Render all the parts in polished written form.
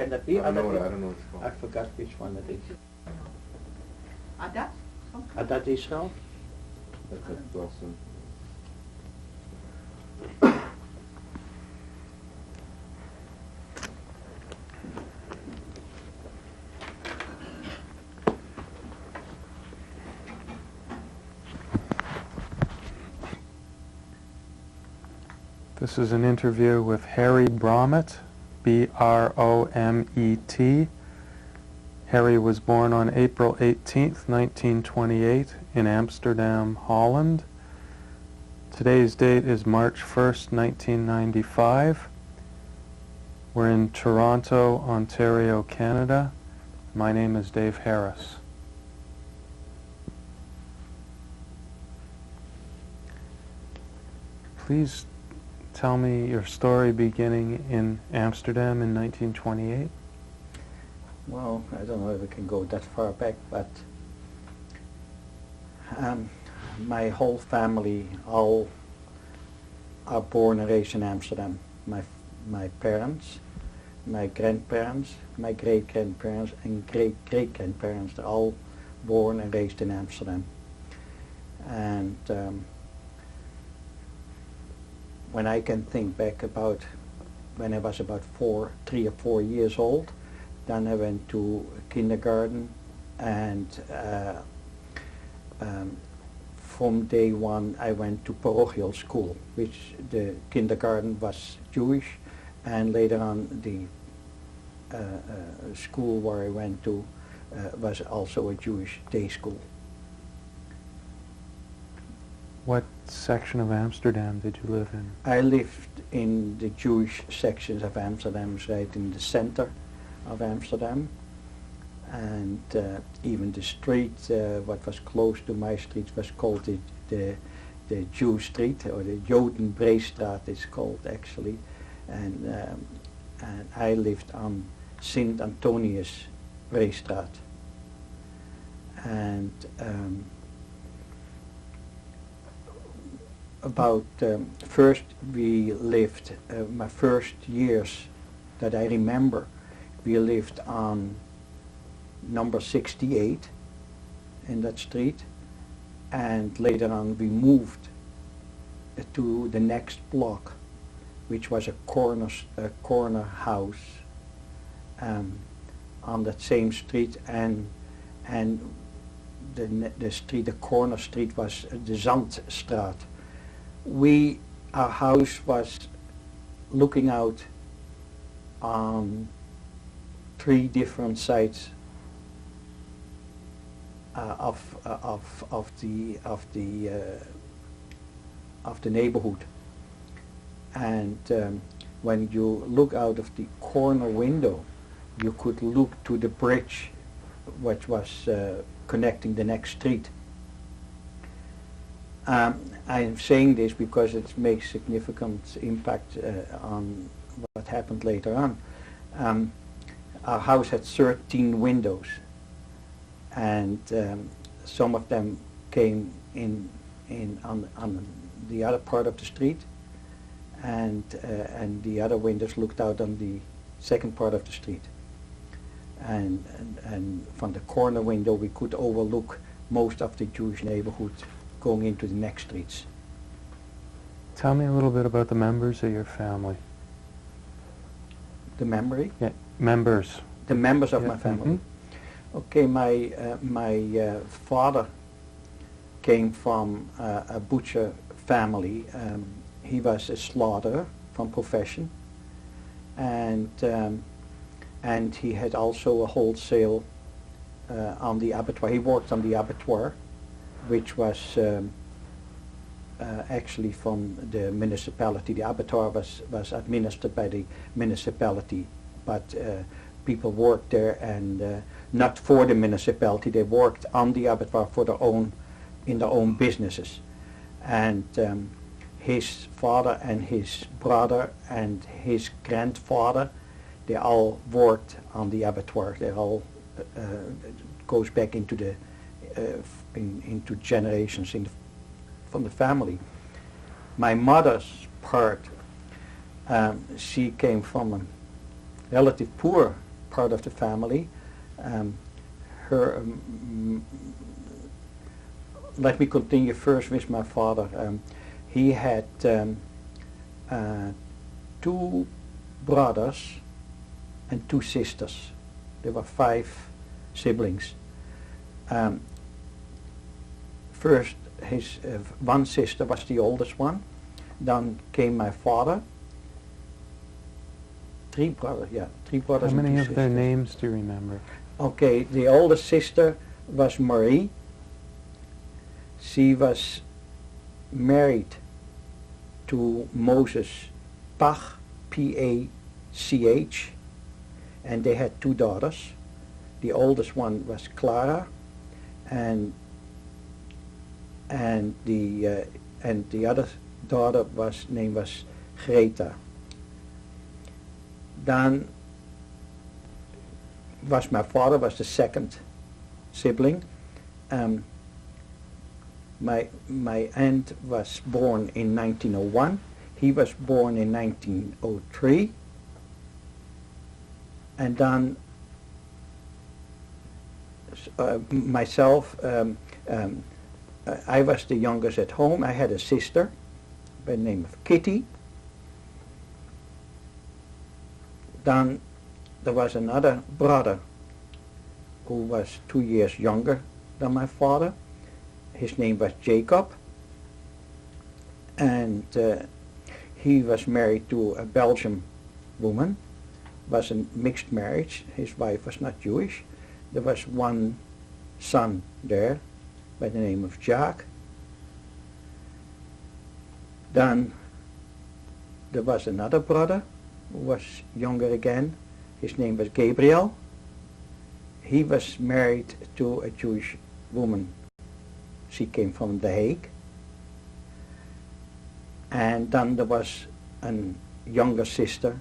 Can that be? I don't know what it's called. I forgot which one it is. Adat? Adat Israel? That's at Dawson. This is an interview with Harry Bromet, B-R-O-M-E-T. Harry was born on April 18th, 1928 in Amsterdam, Holland. Today's date is March 1st, 1995. We're in Toronto, Ontario, Canada. My name is Dave Harris. Please tell me your story beginning in Amsterdam in 1928. Well, I don't know if we can go that far back, but my whole family all are born and raised in Amsterdam. My parents, my grandparents, my great-grandparents and great-great-grandparents, they're all born and raised in Amsterdam. And when I can think back about when I was about 3 or 4 years old, then I went to kindergarten, and from day one I went to parochial school, which the kindergarten was Jewish, and later on the school where I went to was also a Jewish day school. What section of Amsterdam did you live in? I lived in the Jewish sections of Amsterdam, right in the center of Amsterdam, and even the street, what was close to my street, was called the Jew Street, or the Jodenbreestraat it's called actually, and I lived on Sint Antonius Breestraat, and about first we lived, my first years that I remember, we lived on number 68 in that street, and later on we moved to the next block, which was a corner house on that same street, and the corner street was the Zandstraat. Our house was looking out on 3 different sides of the neighborhood, and when you look out of the corner window, you could look to the bridge which was connecting the next street. I am saying this because it makes significant impact on what happened later on. Our house had 13 windows, and some of them came in on the other part of the street, and the other windows looked out on the second part of the street. And from the corner window we could overlook most of the Jewish neighborhood going into the next streets. Tell me a little bit about the members of your family. The memory? Yeah, members. The members of Yeah. my family. Mm-hmm. Okay, my father came from a butcher family. He was a slaughterer from profession, and he had also a wholesale on the abattoir. He worked on the abattoir, which was actually from the municipality. The abattoir was administered by the municipality, but people worked there, and not for the municipality. They worked on the abattoir for in their own businesses. And his father and his brother and his grandfather, they all worked on the abattoir. They all goes back into the into generations from the family. My mother's part, she came from a relative poor part of the family. Her, let me continue first with my father. He had 2 brothers and 2 sisters. There were 5 siblings. First, his one sister was the oldest one. Then came my father. 3 brothers, yeah, 3 brothers. How and many 2 of their sisters. names do you remember? Okay, the oldest sister was Marie. She was married to Moses Pach, P-A-C-H, and they had 2 daughters. The oldest one was Clara, and the other daughter name was Greta. Then was my father was the second sibling. My aunt was born in 1901. He was born in 1903. And then myself, I was the youngest at home. I had a sister by the name of Kitty. Then there was another brother who was 2 years younger than my father. His name was Jacob, and he was married to a Belgian woman. It was a mixed marriage. His wife was not Jewish. There was one son there by the name of Jacques. Then there was another brother who was younger again. His name was Gabriel. He was married to a Jewish woman. She came from The Hague. And then there was a younger sister,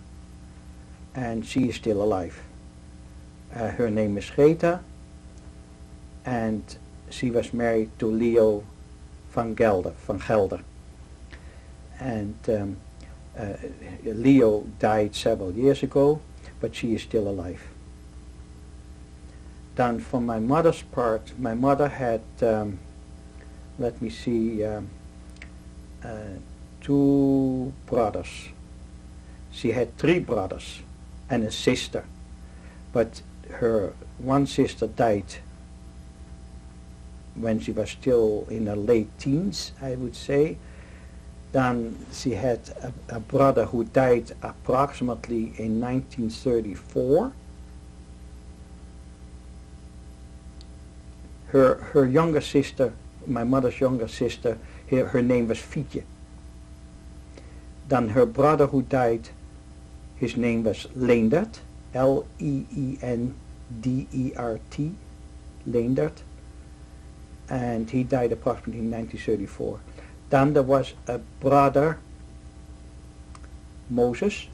and she is still alive. Her name is Greta, and she was married to Leo van Gelder. And Leo died several years ago, but she is still alive. Then for my mother's part, my mother had, let me see, 2 brothers. She had 3 brothers and a sister, but her one sister died when she was still in her late teens, I would say. Then she had a brother who died approximately in 1934. Her younger sister, my mother's younger sister, her name was Fietje. Then her brother who died, his name was Leendert, L-E-E-N-D-E-R-T, Leendert, and he died approximately in 1934. Then there was a brother, Moses,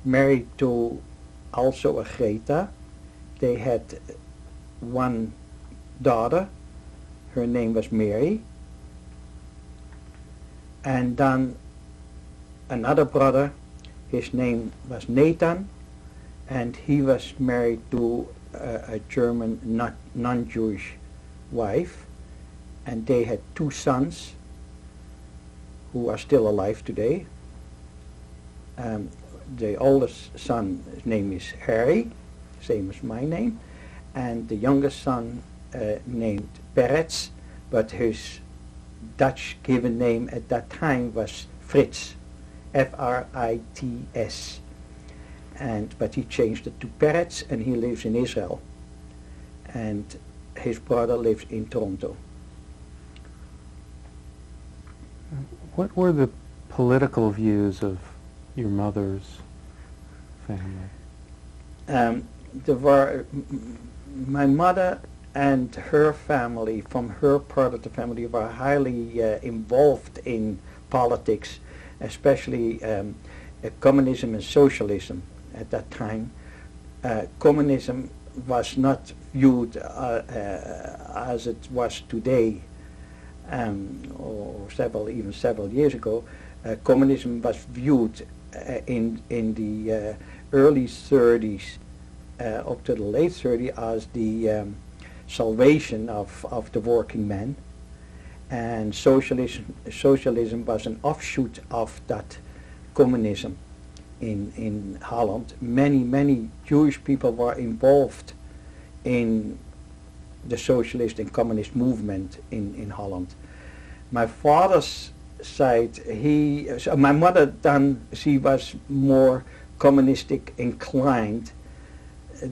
married to also a Greta. They had 1 daughter, her name was Mary, and then another brother, his name was Nathan, and he was married to a German non-Jewish wife, and they had 2 sons who are still alive today. The oldest son's name is Harry, same as my name, and the youngest son named Peretz, but his Dutch given name at that time was Fritz, F-R-I-T-S, but he changed it to Peretz, and he lives in Israel, and his brother lives in Toronto. What were the political views of your mother's family? There were my mother and her family, from her part of the family, were highly involved in politics, especially communism and socialism at that time. Communism was not viewed as it was today, or even several years ago. Communism was viewed in the early 30s up to the late 30s as the salvation of the working man, and socialism was an offshoot of that communism in Holland. Many Jewish people were involved in the socialist and communist movement in Holland. My father's side, my mother then, she was more communistic inclined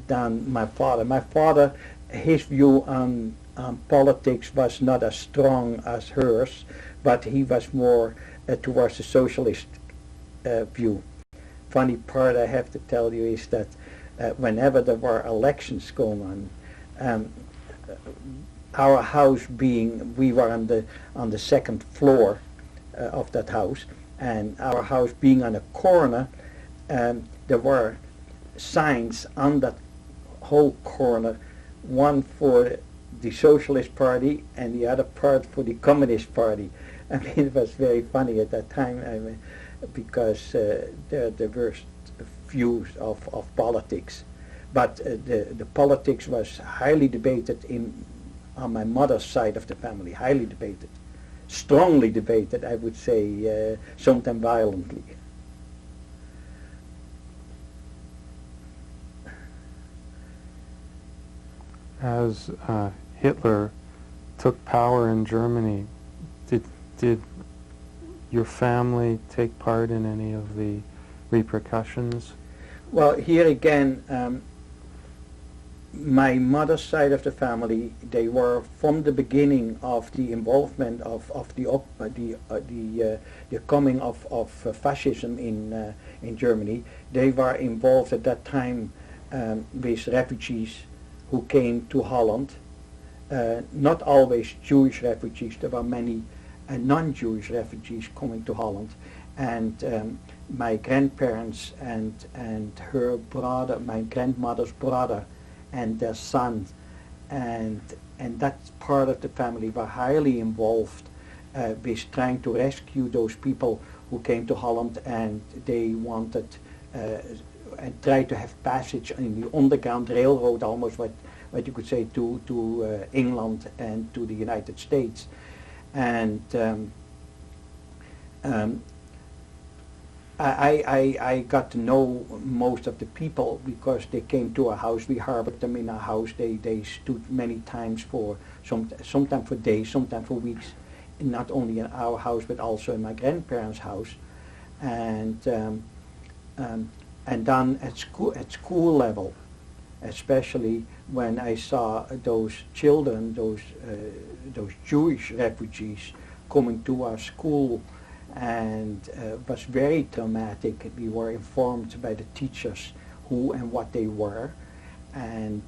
than my father. My father, his view on politics was not as strong as hers, but he was more towards the socialist view. Funny part I have to tell you is that whenever there were elections going on, our house being, we were on the second floor of that house, and our house being on a corner, there were signs on that whole corner, one for the Socialist Party and the other part for the Communist Party. I mean, it was very funny at that time, I mean, because there were views of politics. But the politics was highly debated on my mother's side of the family, highly debated. Strongly debated, I would say, sometimes violently. As Hitler took power in Germany, did your family take part in any of the repercussions? Well, here again, my mother's side of the family, they were from the beginning of the involvement of the coming of fascism in Germany. They were involved at that time with refugees who came to Holland. Not always Jewish refugees. There were many non-Jewish refugees coming to Holland, and my grandparents and her brother, my grandmother's brother, and their son, and that part of the family were highly involved with trying to rescue those people who came to Holland, and they wanted and tried to have passage in the Underground Railroad, almost what you could say, to England and to the United States. And I got to know most of the people because they came to our house. We harbored them in our house. They stood many times for sometimes for days, sometimes for weeks, not only in our house but also in my grandparents' house. And then at school level, especially when I saw those children, those Jewish refugees coming to our school, and was very traumatic. We were informed by the teachers who and what they were, and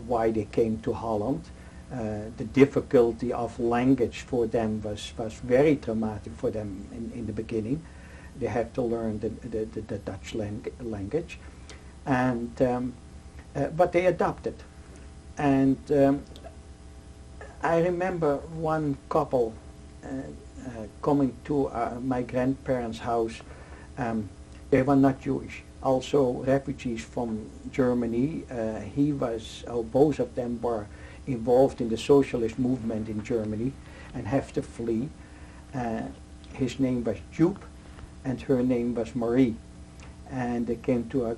why they came to Holland. The difficulty of language for them was very traumatic for them in the beginning. They had to learn the Dutch language, and but they adopted. And I remember one couple coming to my grandparents' house. They were not Jewish, also refugees from Germany. Both of them were involved in the socialist movement in Germany and have to flee. His name was Joop and her name was Marie. And they came to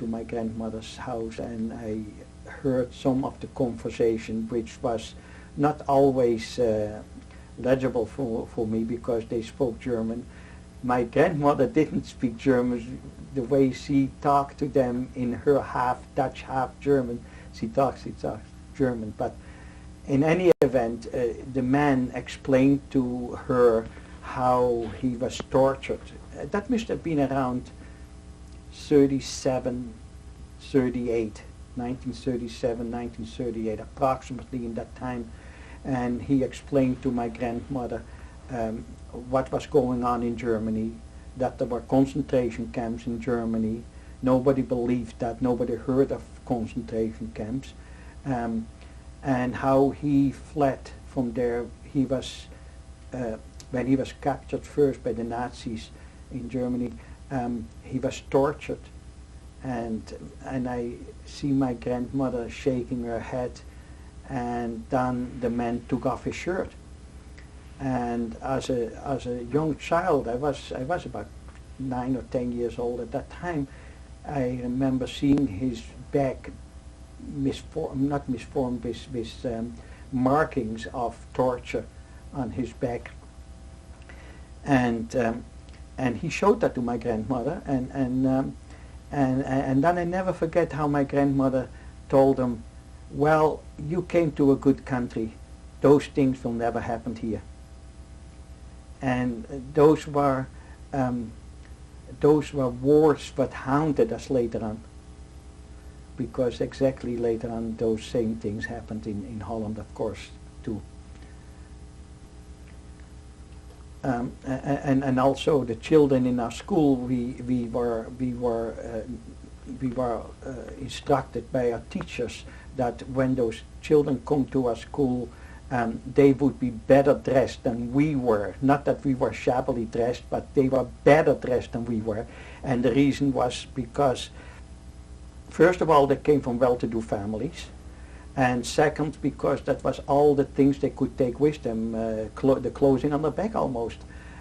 my grandmother's house, and I heard some of the conversation, which was not always legible for me because they spoke German. My grandmother didn't speak German. The way she talked to them in her half Dutch, half German, she talks German. But in any event, the man explained to her how he was tortured. That must have been around 1937, 1938, approximately in that time. And he explained to my grandmother what was going on in Germany, that there were concentration camps in Germany. Nobody believed that, nobody heard of concentration camps, and how he fled from there. He was, when he was captured first by the Nazis in Germany, he was tortured and I see my grandmother shaking her head, and then the man took off his shirt. And as a young child, I was about 9 or 10 years old at that time. I remember seeing his back not misformed, with markings of torture on his back. And he showed that to my grandmother, and then I never forget how my grandmother told him, "Well, you came to a good country. Those things will never happen here." And those were words that haunted us later on, because exactly later on those same things happened in Holland, of course, too. And also the children in our school, we were instructed by our teachers that when those children come to our school, they would be better dressed than we were. Not that we were shabbily dressed, but they were better dressed than we were. And the reason was because, first of all, they came from well-to-do families. And second, because that was all the things they could take with them, the clothing on their back almost.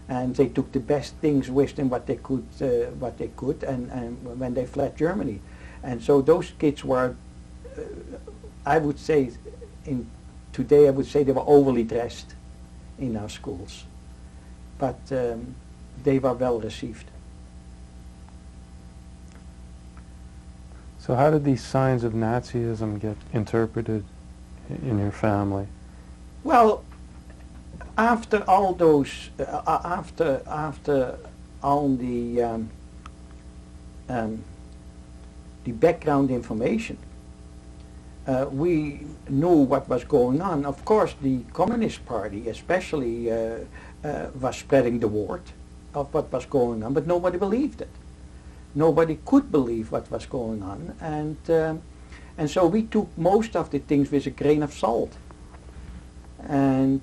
And they took the best things with them what they could, and when they fled Germany. And so those kids were, I would say, today I would say they were overly dressed in our schools. But they were well received. So how did these signs of Nazism get interpreted in your family? Well, after all those, after all the background information, we knew what was going on. Of course, the Communist Party especially was spreading the word of what was going on, but nobody believed it. Nobody could believe what was going on, and so we took most of the things with a grain of salt. And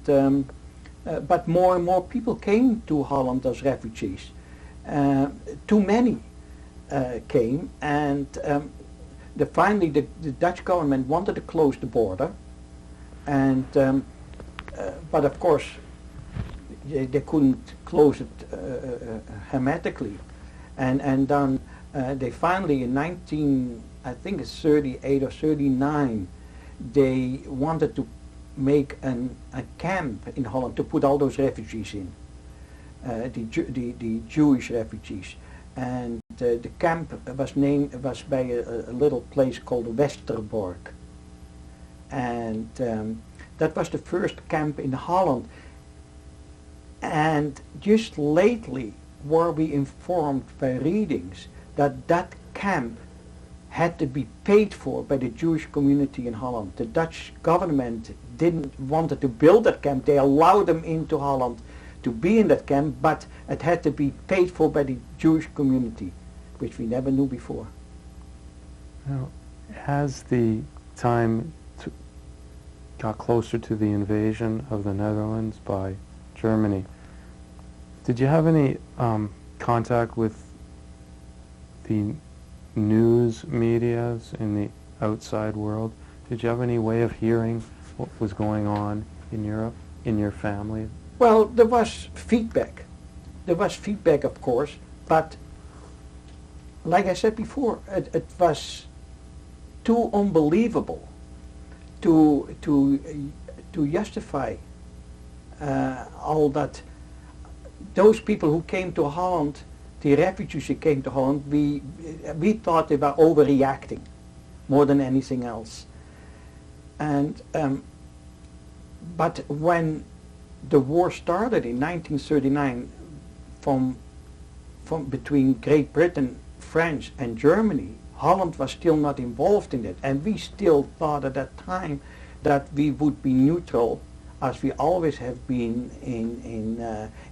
but more and more people came to Holland as refugees. Too many came, and finally the Dutch government wanted to close the border, and but of course they couldn't close it hermetically. And then they finally, in 1938 or 39, they wanted to make a camp in Holland to put all those refugees in, the Jewish refugees. And the camp was by a little place called Westerbork. And that was the first camp in Holland. And just lately were we informed by readings that that camp had to be paid for by the Jewish community in Holland. The Dutch government didn't want to build that camp. They allowed them into Holland to be in that camp, but it had to be paid for by the Jewish community, which we never knew before. Now, as the time got closer to the invasion of the Netherlands by Germany, did you have any contact with the news medias in the outside world? Did you have any way of hearing what was going on in Europe, in your family? Well, there was feedback. There was feedback, of course, but like I said before, it was too unbelievable to justify all that. Those people who came to Holland, the refugees who came to Holland, we thought they were overreacting more than anything else. And but when the war started in 1939, from between Great Britain, France, and Germany, Holland was still not involved in it, and we still thought at that time that we would be neutral, as we always have been in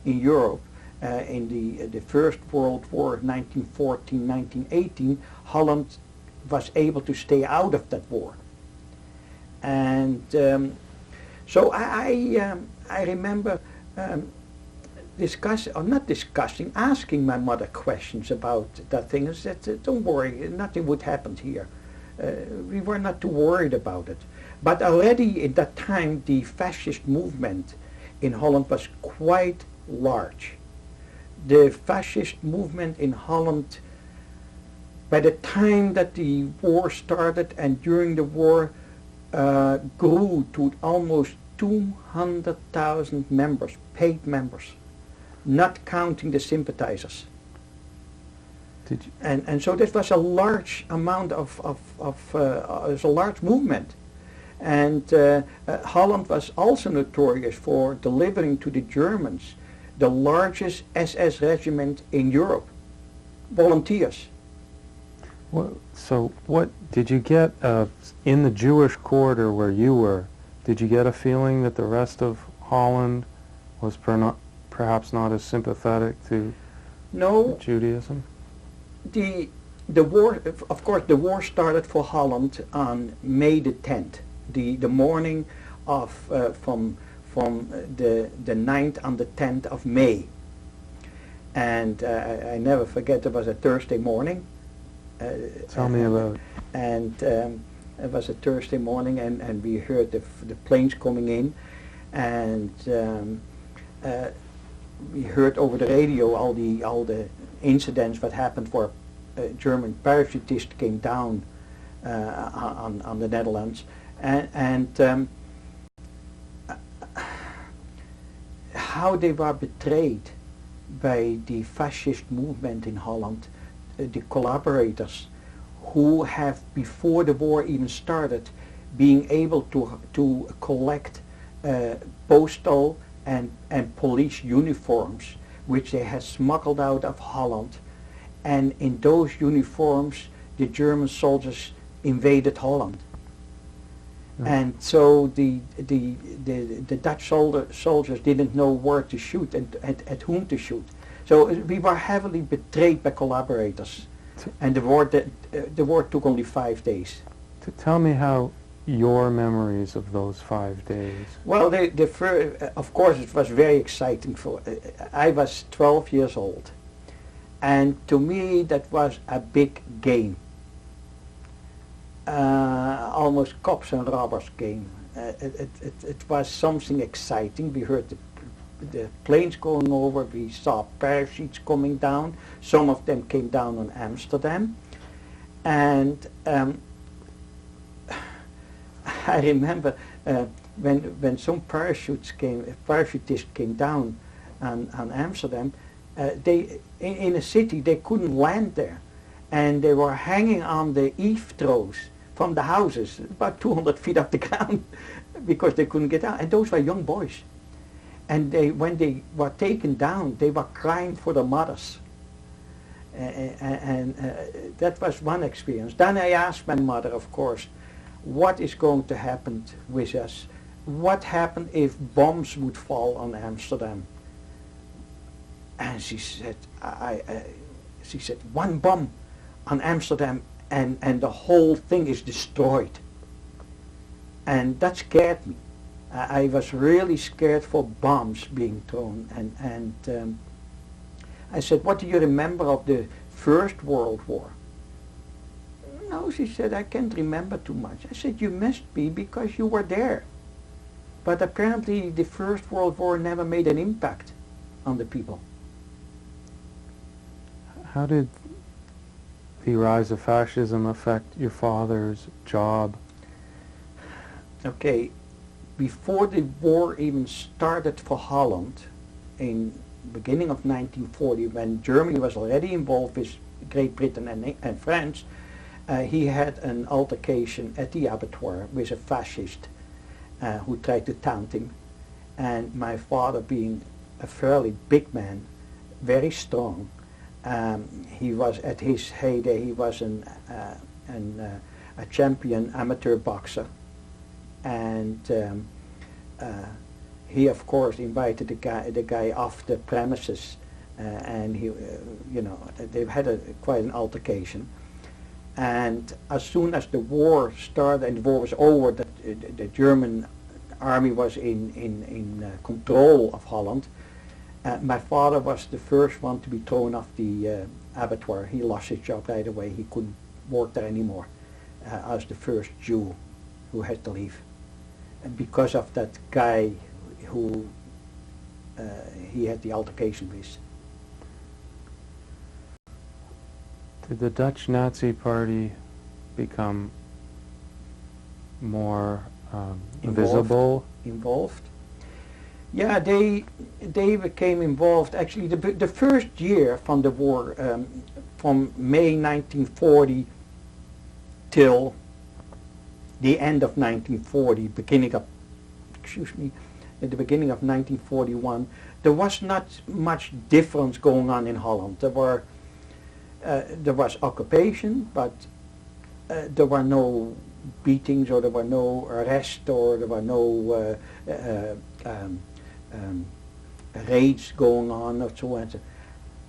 Europe. In the First World War, 1914-1918, Holland was able to stay out of that war. And so I remember asking my mother questions about that thing. I said, don't worry, nothing would happen here. We were not too worried about it. But already at that time, the fascist movement in Holland was quite large. The fascist movement in Holland, by the time that the war started and during the war, grew to almost 200,000 members, paid members, not counting the sympathizers. Did you? And so this was a large amount it was a large movement. And Holland was also notorious for delivering to the Germans the largest SS regiment in Europe, volunteers. So what did you get in the Jewish quarter where you were? Did you get a feeling that the rest of Holland was perhaps not as sympathetic to Judaism? The war, of course, the war started for Holland on May the 10th, the morning of from the 9th on the 10th of May, and I never forget, it was a Thursday morning. Tell me about it. And it was a Thursday morning, and we heard the planes coming in, and we heard over the radio all the incidents that happened where a German parachutist came down on the Netherlands, and how they were betrayed by the fascist movement in Holland, the collaborators who have, before the war even started, being able to collect postal and police uniforms, which they had smuggled out of Holland, and in those uniforms the German soldiers invaded Holland. And so the Dutch soldiers didn't know where to shoot and at whom to shoot. So we were heavily betrayed by collaborators, and the war took only 5 days. Tell me how your memories of those 5 days. Well, of course, it was very exciting. I was 12 years old, and to me that was a big game. Almost cops and robbers game. It was something exciting. We heard the planes going over, we saw parachutes coming down. Some of them came down on Amsterdam, and I remember when some parachutists came down on Amsterdam, in a city they couldn't land there, and they were hanging on the eave troughs from the houses, about 200 feet off the ground, because they couldn't get out. And those were young boys. And when they were taken down, they were crying for their mothers. And that was one experience. Then I asked my mother, of course, what is going to happen with us? What happened if bombs would fall on Amsterdam? And she said, she said, one bomb on Amsterdam and the whole thing is destroyed. And that scared me. I was really scared for bombs being thrown, and I said, what do you remember of the First World War? No, she said, I can't remember too much. I said, you must be, because you were there. But apparently the First World War never made an impact on the people. How did the rise of fascism affect your father's job? Okay. Before the war even started for Holland, in the beginning of 1940, when Germany was already involved with Great Britain and France, he had an altercation at the abattoir with a fascist who tried to taunt him. And my father, being a fairly big man, very strong, he was at his heyday, he was a champion amateur boxer. And he, of course, invited the guy off the premises, and he, they had quite an altercation. And as soon as the war started and the war was over, the German army was in control of Holland, My father was the first one to be thrown off the abattoir. He lost his job right away. He couldn't work there anymore. I was the first Jew who had to leave. And because of that guy who he had the altercation with. Did the Dutch Nazi Party become more visible? Involved. Yeah, they became involved. Actually, the first year from the war, from May 1940 till the end of 1940, at the beginning of 1941, there was not much difference going on in Holland. There was occupation, but there were no beatings, or there were no arrests, or there were no raids going on, or so on.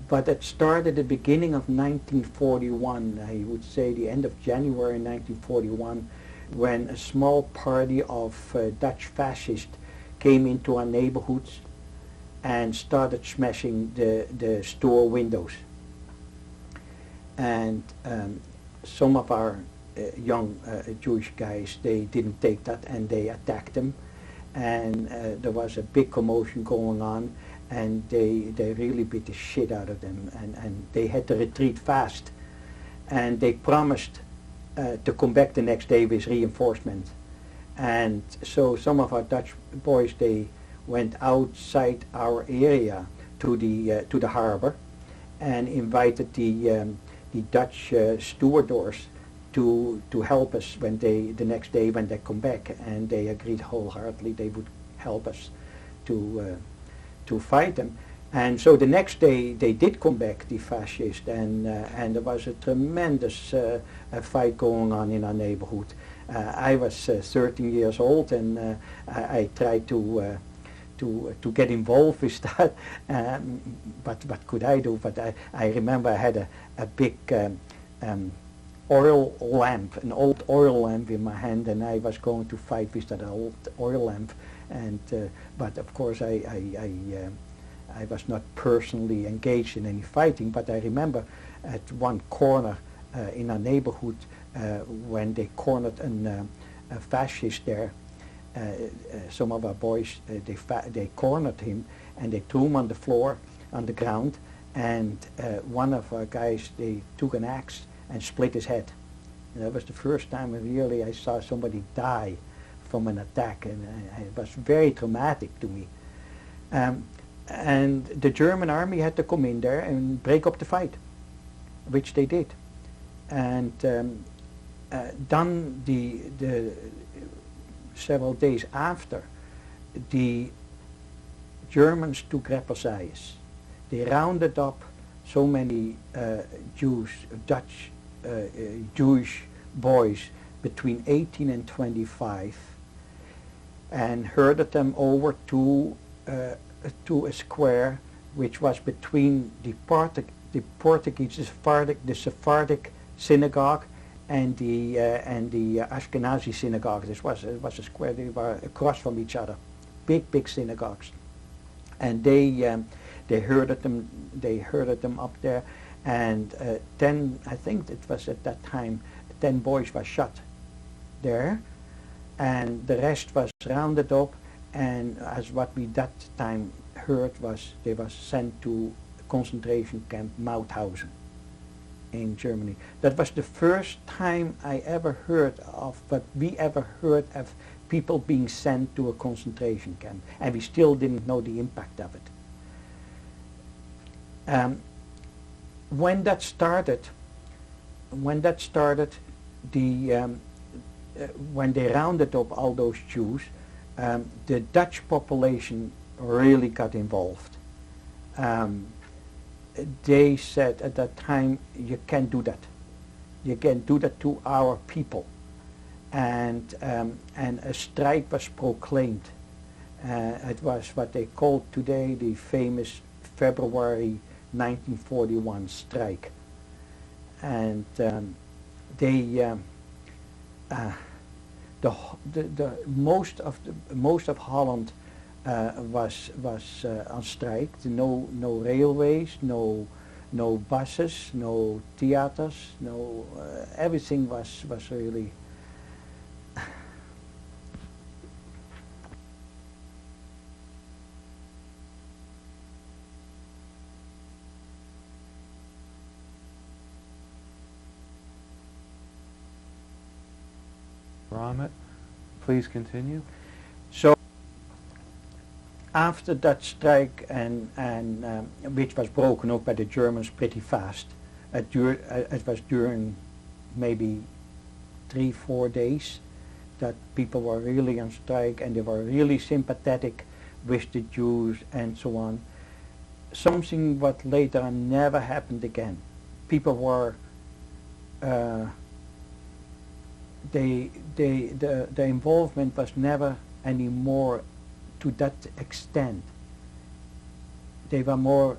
But it started at the beginning of 1941, I would say the end of January 1941, when a small party of Dutch fascists came into our neighborhoods and started smashing the store windows. And some of our young Jewish guys, they didn't take that and they attacked them. And there was a big commotion going on, and they really beat the shit out of them, and they had to retreat fast. And they promised to come back the next day with reinforcement. And so some of our Dutch boys, they went outside our area to the harbor and invited the Dutch stevedores to help us when the next day when they come back, and they agreed wholeheartedly they would help us to fight them. And so the next day they did come back, the fascists, and there was a tremendous fight going on in our neighborhood. I was 13 years old, and I tried to get involved with that, but what could I do? But I remember I had a big oil lamp, an old oil lamp in my hand, and I was going to fight with that old oil lamp. And but of course I was not personally engaged in any fighting. But I remember at one corner in our neighborhood when they cornered a fascist there. Some of our boys, they cornered him and they threw him on the floor, on the ground, and one of our guys, they took an axe and split his head. And that was the first time really I saw somebody die from an attack, and it was very traumatic to me. And the German army had to come in there and break up the fight, which they did. And then the several days after, the Germans took represalias. They rounded up so many Dutch Jewish boys between 18 and 25, and herded them over to a square which was between the Portuguese, the Sephardic synagogue and the Ashkenazi synagogue. It was a square. They were across from each other, big synagogues, and they herded them up there, and 10, I think it was at that time, 10 boys were shot there, and the rest was rounded up, and as what we that time heard was they were sent to concentration camp Mauthausen in Germany. That was the first time I ever heard of, but we ever heard of people being sent to a concentration camp, and we still didn't know the impact of it. When that started, when they rounded up all those Jews, the Dutch population really got involved. They said at that time, you can't do that. You can't do that to our people. And a strike was proclaimed. It was what they called today the famous February 1941 strike. And most of Holland was on strike. No railways, no buses, no theaters, no everything was really. Bromet, please continue. So after that strike and which was broken up by the Germans pretty fast, it was during maybe 3-4 days that people were really on strike and they were really sympathetic with the Jews and so on. Something what later on never happened again. People were the involvement was never anymore to that extent. They were more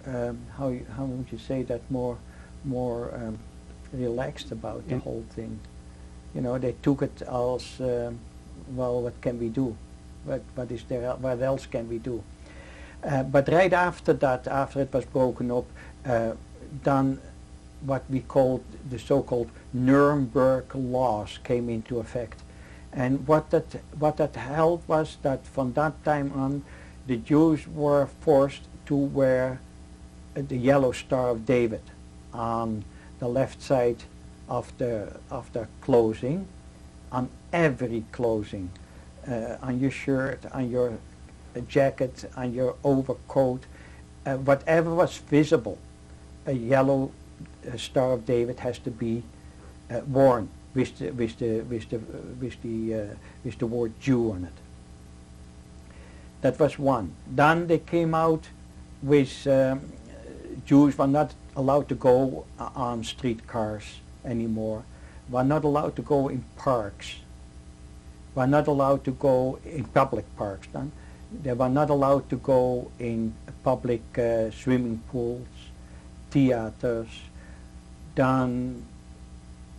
how would you say that, more relaxed about the whole thing. You know, they took it as well, what can we do? What is there? What else can we do? But right after that, after it was broken up, then what we called the so-called Nuremberg laws came into effect. And what that held was that from that time on, the Jews were forced to wear the yellow Star of David on the left side of their clothing, on every clothing, on your shirt, on your jacket, on your overcoat, whatever was visible, a yellow Star of David has to be worn with the word Jew on it. That was one. Then they came out with Jews were not allowed to go on streetcars anymore, were not allowed to go in parks, were not allowed to go in public parks. Then they were not allowed to go in public swimming pools, theaters. Then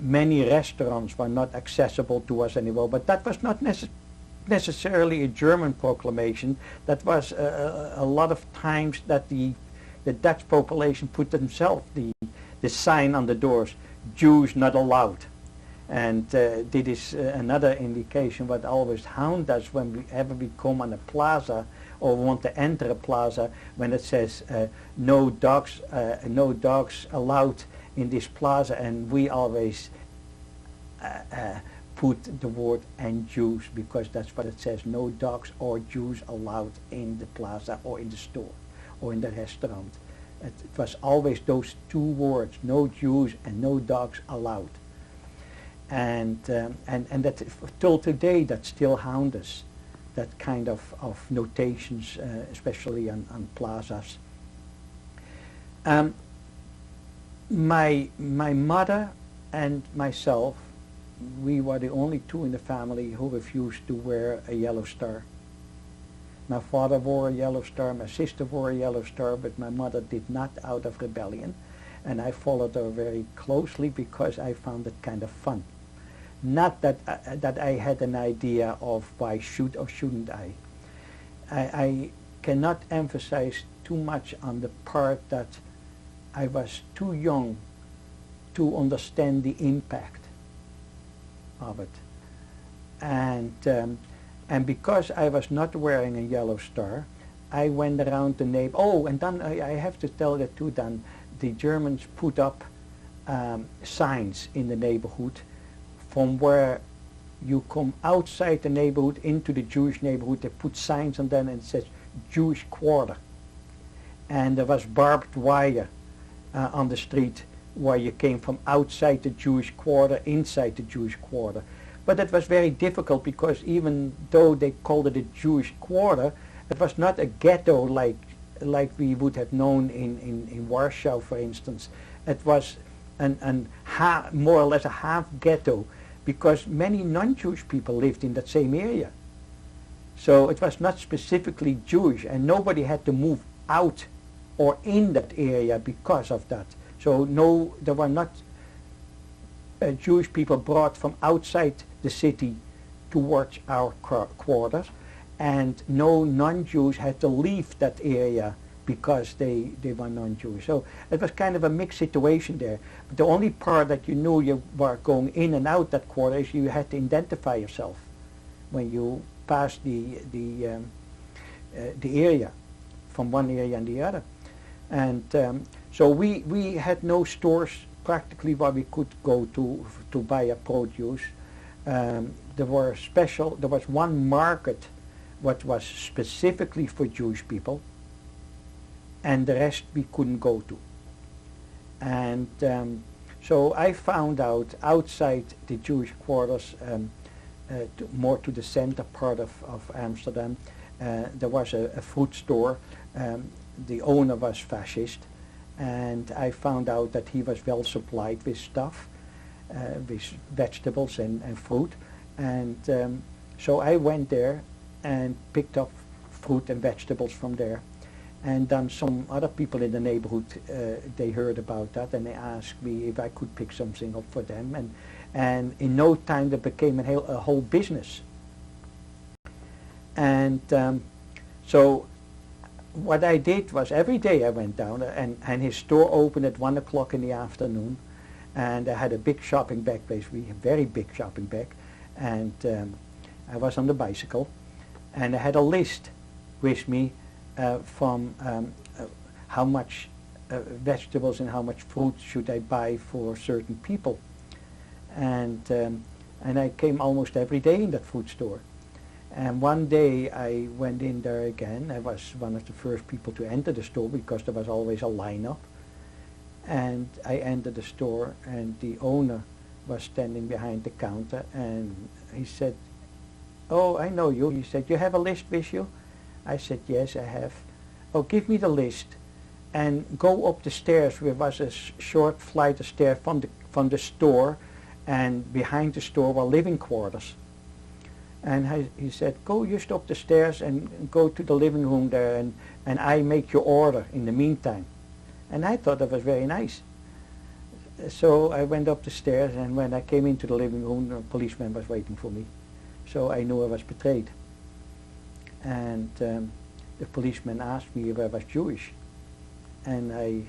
many restaurants were not accessible to us anymore, but that was not necessarily a German proclamation. That was a lot of times that the Dutch population put themselves the sign on the doors, Jews not allowed. And this is another indication what always hound us whenever we come on a plaza or want to enter a plaza, when it says no dogs allowed in this plaza, and we always put the word "and Jews" because that's what it says: no dogs or Jews allowed in the plaza or in the store or in the restaurant. It was always those two words: no Jews and no dogs allowed. And that till today that still hound us, that kind of notations, especially on plazas. My mother and myself, we were the only two in the family who refused to wear a yellow star. My father wore a yellow star, my sister wore a yellow star, but my mother did not, out of rebellion. And I followed her very closely because I found it kind of fun. Not that I had an idea of why should or shouldn't I. I cannot emphasize too much on the part that I was too young to understand the impact of it. And because I was not wearing a yellow star, I went around the neighborhood. Oh, and then I have to tell that too, then the Germans put up signs in the neighborhood from where you come outside the neighborhood into the Jewish neighborhood. They put signs on them and it says Jewish quarter. And there was barbed wire on the street where you came from outside the Jewish quarter, inside the Jewish quarter. But it was very difficult because even though they called it a Jewish quarter, it was not a ghetto like we would have known in Warsaw, for instance. It was more or less a half ghetto because many non-Jewish people lived in that same area. So it was not specifically Jewish, and nobody had to move out or in that area because of that. So no, there were not Jewish people brought from outside the city towards our quarters, and no non-Jews had to leave that area because they were non-Jewish. So it was kind of a mixed situation there. But the only part that you knew you were going in and out that quarter is you had to identify yourself when you passed the area from one area and the other. And so we had no stores practically where we could go to buy a produce. There was one market what was specifically for Jewish people, and the rest we couldn't go to. And so I found out outside the Jewish quarters, more to the center part of Amsterdam, there was a fruit store. The owner was fascist, and I found out that he was well supplied with stuff, with vegetables and fruit. And so I went there and picked up fruit and vegetables from there. And then some other people in the neighborhood, they heard about that, and they asked me if I could pick something up for them. And in no time there became a whole business. And so what I did was every day I went down, and his store opened at 1 o'clock in the afternoon, and I had a big shopping bag, basically, a very big shopping bag, and I was on the bicycle, and I had a list with me from how much vegetables and how much fruit should I buy for certain people. And I came almost every day in that food store. And one day I went in there again. I was one of the first people to enter the store because there was always a lineup. And I entered the store, and the owner was standing behind the counter, and he said, "Oh, I know you." He said, "You have a list with you?" I said, "Yes, I have." "Oh, give me the list and go up the stairs." There was a short flight of stairs from the store, and behind the store were living quarters. And he said, "Go just up the stairs and go to the living room there, and I make your order in the meantime." And I thought that was very nice. So I went up the stairs, and when I came into the living room, the policeman was waiting for me. So I knew I was betrayed. And the policeman asked me if I was Jewish. And I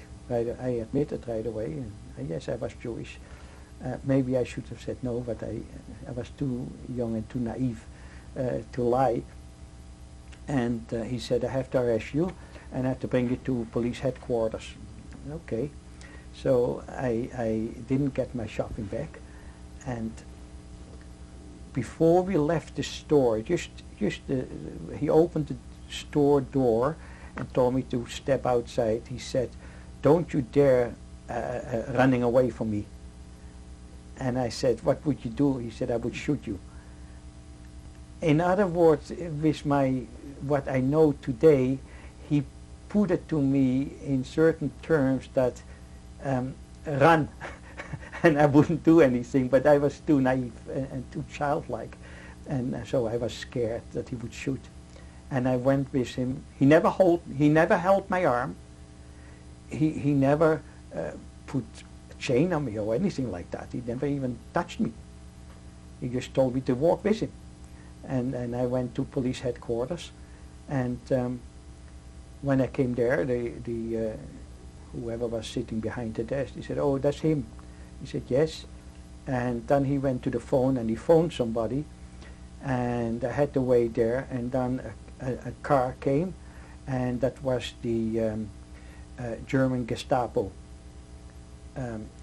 admitted right away, yes, I was Jewish. Maybe I should have said no, but I was too young and too naive to lie. And he said, "I have to arrest you, and I have to bring you to police headquarters." Okay. So I didn't get my shopping bag. And before we left the store, he opened the store door and told me to step outside. He said, "Don't you dare running away from me." And I said, "What would you do?" He said, "I would shoot you." In other words, with what I know today, he put it to me in certain terms that run, and I wouldn't do anything, but I was too naive and too childlike, and so I was scared that he would shoot. And I went with him. He never held my arm. He never put a chain on me or anything like that. He never even touched me. He just told me to walk with him. And I went to police headquarters, and when I came there, whoever was sitting behind the desk, he said, "Oh, that's him." He said, "Yes." And then he went to the phone and he phoned somebody, and I had to wait there, and then a car came, and that was the German Gestapo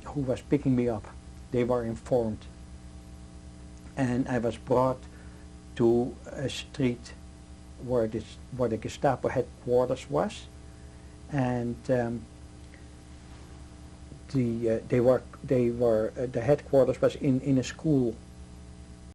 who was picking me up. They were informed, and I was brought to a street where the Gestapo headquarters was, and the headquarters was in a school